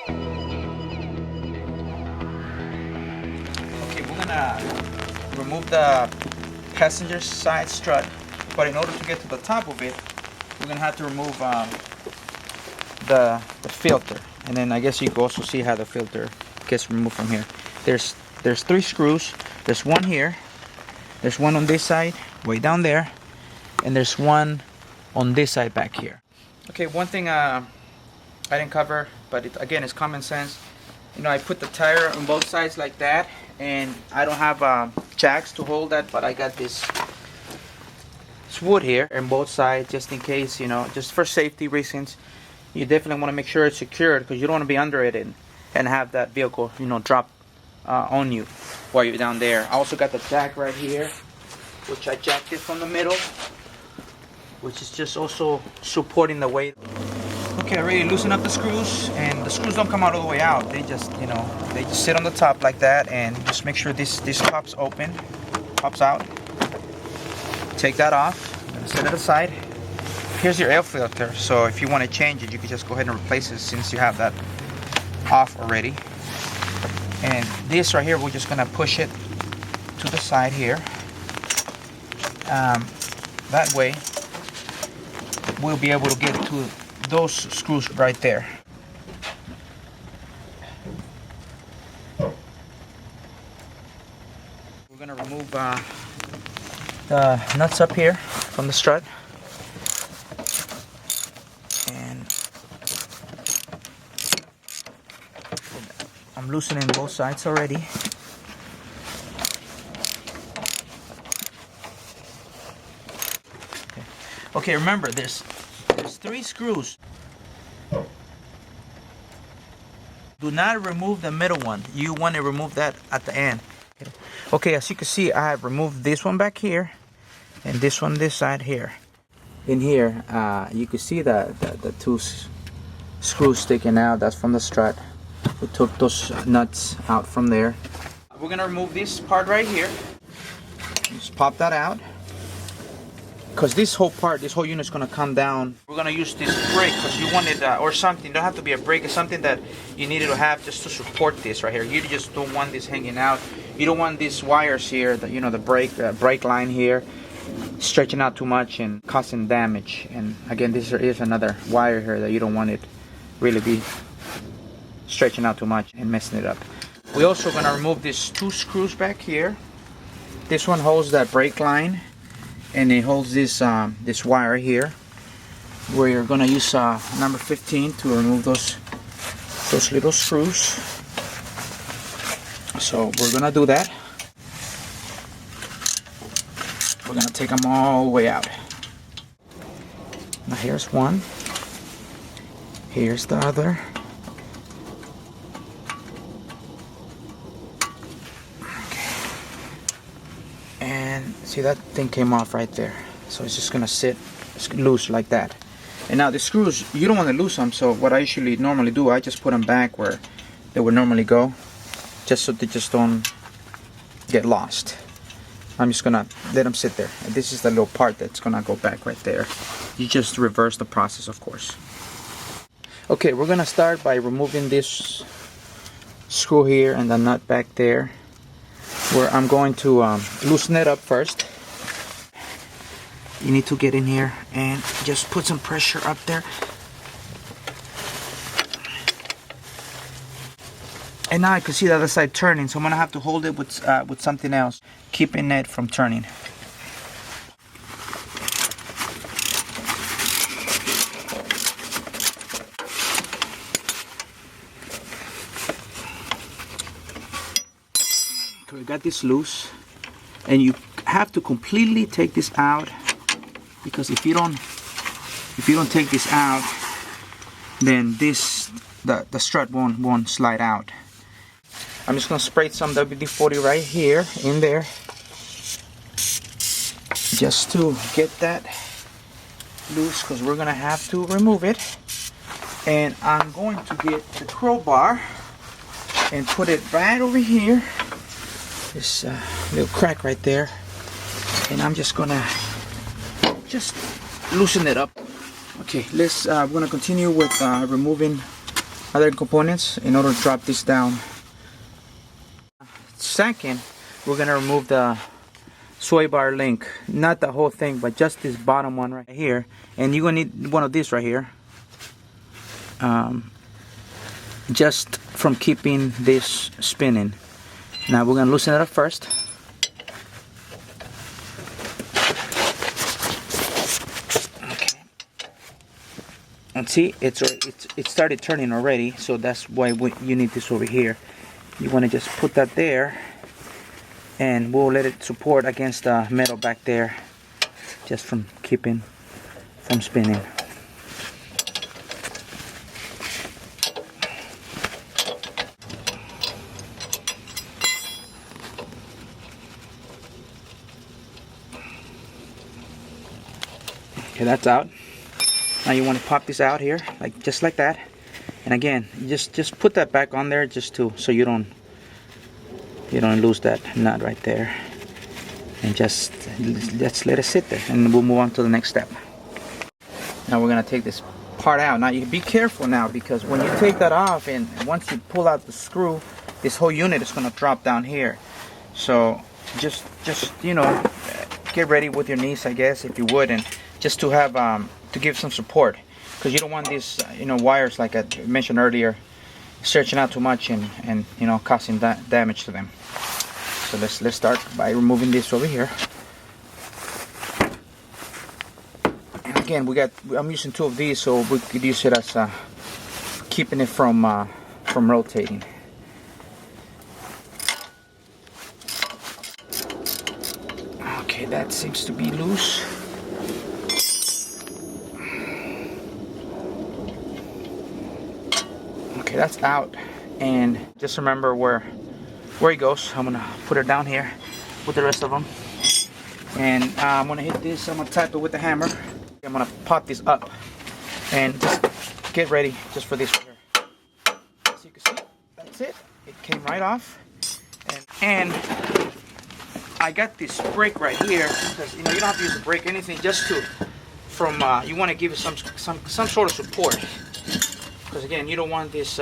Okay, we're gonna remove the passenger side strut, but in order to get to the top of it, we're gonna have to remove the filter. And then I guess you can also see how the filter gets removed from here. There's 3 screws. There's one here, there's one on this side way down there, and there's one on this side back here. Okay, one thing I didn't cover, but again, it's common sense. You know, I put the tire on both sides like that, and I don't have jacks to hold that, but I got this wood here on both sides, just in case, you know, just for safety reasons. You definitely want to make sure it's secured, because you don't want to be under it and have that vehicle, you know, drop on you while you're down there. I also got the jack right here, which I jacked it from the middle, which is just also supporting the weight. Okay, I already loosened up the screws, and the screws don't come out all the way out. They just, you know, they just sit on the top like that, and just make sure this pops out. Take that off. I'm gonna set it aside. Here's your air filter, so if you want to change it, you can just go ahead and replace it since you have that off already. And this right here, we're just gonna push it to the side here. That way, we'll be able to get to those screws right there. We're gonna remove the nuts up here from the strut. And I'm loosening both sides already. Okay, remember there's 3 screws. Do not remove the middle one. You want to remove that at the end. Okay, as you can see, I have removed this one back here and this one this side here. In here, you can see the 2 screws sticking out. That's from the strut. We took those nuts out from there. We're gonna remove this part right here. Just pop that out, because this whole unit is gonna come down. We're gonna use this brake because you want it, or something. Don't have to be a brake. It's something that you needed to have just to support this right here. You just don't want this hanging out. You don't want these wires here, you know, the brake line here, stretching out too much and causing damage. And again, this is another wire here that you don't want it really be stretching out too much and messing it up. We're also gonna remove these 2 screws back here. This one holds that brake line, and it holds this this wire here. We're gonna use number 15 to remove those little screws. So we're gonna do that. We're gonna take them all the way out. Now here's one. Here's the other. And see, that thing came off right there, so it's just gonna sit loose like that. And now the screws, you don't want to lose them, so what I usually normally do, I just put them back where they would normally go, just so they just don't get lost. I'm just gonna let them sit there, and this is the little part that's gonna go back right there. You just reverse the process, of course. Okay, we're gonna start by removing this screw here and the nut back there, where I'm going to loosen it up first. You need to get in here and just put some pressure up there. And now I can see the other side turning, so I'm gonna have to hold it with something else, keeping it from turning. Okay, we got this loose, and you have to completely take this out, because if you don't take this out, then the strut won't slide out. I'm just gonna spray some WD-40 right here in there, just to get that loose, because we're gonna have to remove it. And I'm going to get the crowbar and put it right over here, this little crack right there, and I'm just gonna loosen it up. Okay, we're gonna continue with removing other components in order to drop this down. Second, we're gonna remove the sway bar link, not the whole thing, but just this bottom one right here. And you're gonna need one of these right here, just from keeping this spinning. Now we're gonna loosen it up first. Okay. And see, it started turning already, so that's why you need this over here. You want to just put that there, and we'll let it support against the metal back there, just from keeping from spinning. Okay, that's out. Now you want to pop this out here, like just like that. And again, just put that back on there, just so you don't lose that nut right there. And just let it sit there, and we'll move on to the next step. Now we're gonna take this part out. Now you be careful now, because when you take that off, and once you pull out the screw, this whole unit is gonna drop down here. So just you know, get ready with your knees, I guess, if you would, and just to have to give some support, because you don't want these wires, like I mentioned earlier, stretching out too much and causing damage to them. So let's start by removing this over here. And again, I'm using 2 of these, so we could use it as keeping it from rotating. Okay, that seems to be loose. Okay, that's out, and just remember where it goes. I'm gonna put it down here with the rest of them, and I'm gonna hit this. I'm gonna tap it with the hammer. I'm gonna pop this up, and just get ready just for this right here. As you can see, that's it. It came right off, and I got this brake right here, because you don't have to use a brake, anything, just to you want to give it some sort of support. Because again, you don't want this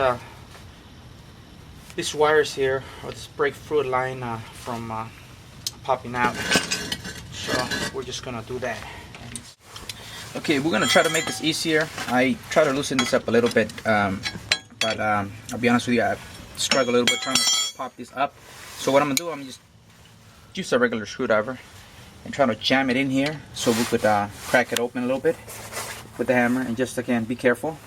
these wires here, or this brake fluid line from popping out. So we're just gonna do that. Okay, we're gonna try to make this easier. I try to loosen this up a little bit, but I'll be honest with you, I struggle a little bit trying to pop this up. So what I'm gonna do, I'm just use a regular screwdriver and try to jam it in here, so we could crack it open a little bit with the hammer. And just again, be careful.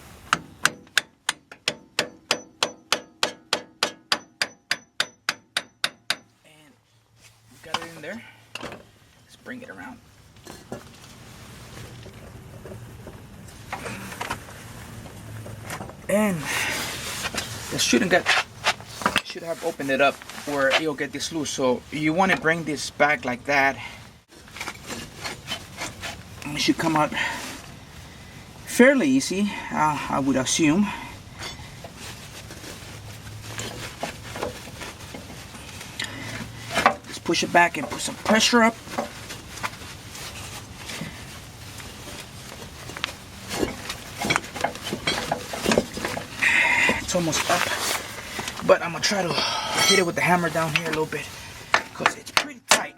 There. Let's bring it around. And the should have opened it up where you'll get this loose. So you want to bring this back like that. It should come out fairly easy, I would assume. Push it back and put some pressure up. It's almost up, but I'm gonna try to hit it with the hammer down here a little bit, because it's pretty tight.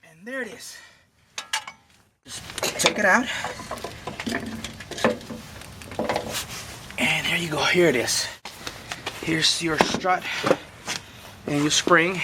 And there it is. Take it out, and there you go. Here it is. Here's your strut and your spring.